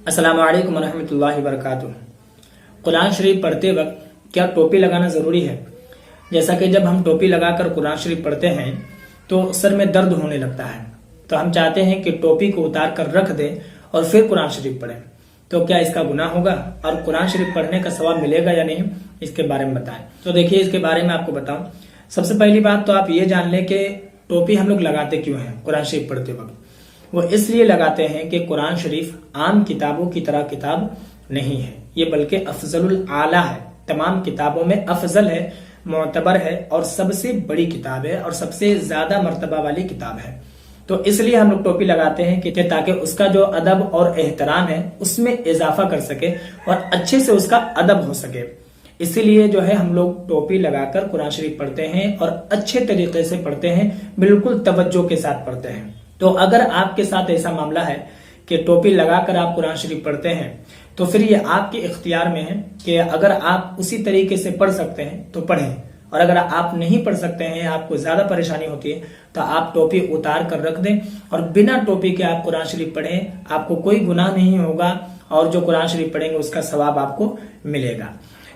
अस्सलामु अलैकुम वरहमतुल्लाहि वबरकातुहू। कुरान शरीफ पढ़ते वक्त क्या टोपी लगाना जरूरी है? जैसा कि जब हम टोपी लगाकर कुरान शरीफ पढ़ते हैं तो सर में दर्द होने लगता है, तो हम चाहते हैं कि टोपी को उतार कर रख दें और फिर कुरान शरीफ पढ़ें। तो क्या इसका गुनाह होगा और कुरान शरीफ पढ़ने का सवाब मिलेगा या नहीं, इसके बारे में बताएं। तो देखिए, इसके बारे में आपको बताऊं। सबसे पहली बात तो आप ये जान लें कि टोपी हम लोग लगाते क्यों हैं कुरान शरीफ पढ़ते वक्त। वो इसलिए लगाते हैं कि कुरान शरीफ आम किताबों की तरह किताब नहीं है, ये बल्कि अफजलुल आला है, तमाम किताबों में अफजल है, मोतबर है और सबसे बड़ी किताब है और सबसे ज्यादा मर्तबा वाली किताब है। तो इसलिए हम लोग टोपी लगाते हैं कि ताकि उसका जो अदब और एहतराम है उसमें इजाफा कर सके और अच्छे से उसका अदब हो सके। इसीलिए जो है हम लोग टोपी लगाकर कुरान शरीफ पढ़ते हैं और अच्छे तरीके से पढ़ते हैं, बिल्कुल तवज्जो के साथ पढ़ते हैं। तो अगर आपके साथ ऐसा मामला है कि टोपी लगाकर आप कुरान शरीफ पढ़ते हैं तो फिर ये आपके इख्तियार में है कि अगर आप उसी तरीके से पढ़ सकते हैं तो पढ़ें, और अगर आप नहीं पढ़ सकते हैं, आपको ज्यादा परेशानी होती है, तो आप टोपी उतार कर रख दें और बिना टोपी के आप कुरान शरीफ पढ़ें। आपको कोई गुनाह नहीं होगा और जो कुरान शरीफ पढ़ेंगे उसका सवाब आपको मिलेगा।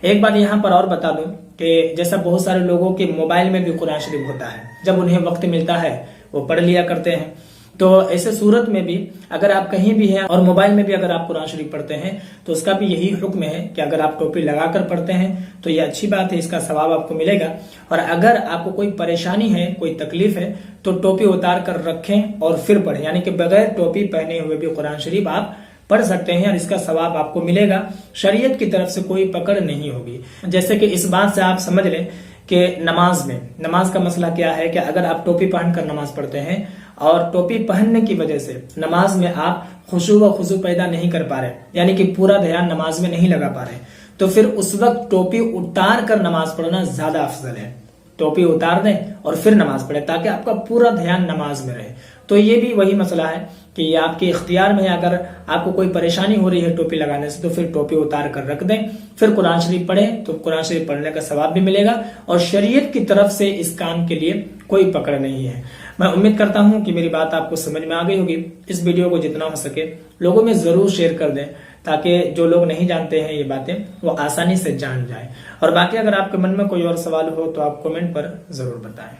एक बात यहाँ पर और बता दूं कि जैसा बहुत सारे लोगों के मोबाइल में भी कुरान शरीफ होता है, जब उन्हें वक्त मिलता है वो पढ़ लिया करते हैं। तो ऐसे सूरत में भी अगर आप कहीं भी हैं और मोबाइल में भी अगर आप कुरान शरीफ पढ़ते हैं तो उसका भी यही हुक्म है कि अगर आप टोपी लगाकर पढ़ते हैं तो ये अच्छी बात है, इसका सवाब आपको मिलेगा। और अगर आपको कोई परेशानी है, कोई तकलीफ है, तो टोपी उतार कर रखें और फिर पढ़ें, यानी कि बगैर टोपी पहने हुए भी कुरान शरीफ आप पढ़ सकते हैं और इसका सवाब आपको मिलेगा। शरीयत की तरफ से कोई पकड़ नहीं होगी। जैसे कि इस बात से आप समझ लें कि नमाज का मसला क्या है कि अगर आप टोपी पहनकर नमाज पढ़ते हैं और टोपी पहनने की वजह से नमाज में आप खुशू व खुशू पैदा नहीं कर पा रहे, यानी कि पूरा ध्यान नमाज में नहीं लगा पा रहे, तो फिर उस वक्त टोपी उतार कर नमाज पढ़ना ज्यादा अफजल है। टोपी उतार दें और फिर नमाज पढ़े ताकि आपका पूरा ध्यान नमाज में रहे। तो ये भी वही मसला है कि ये आपके इख्तियार में है। अगर आपको कोई परेशानी हो रही है टोपी लगाने से तो फिर टोपी उतार कर रख दें, फिर कुरान शरीफ पढ़ें, तो कुरान शरीफ पढ़ने का सवाब भी मिलेगा और शरीयत की तरफ से इस काम के लिए कोई पकड़ नहीं है। मैं उम्मीद करता हूं कि मेरी बात आपको समझ में आ गई होगी। इस वीडियो को जितना हो सके लोगों में जरूर शेयर कर दें ताकि जो लोग नहीं जानते हैं ये बातें वो आसानी से जान जाए। और बाकी अगर आपके मन में कोई और सवाल हो तो आप कमेंट पर जरूर बताएं।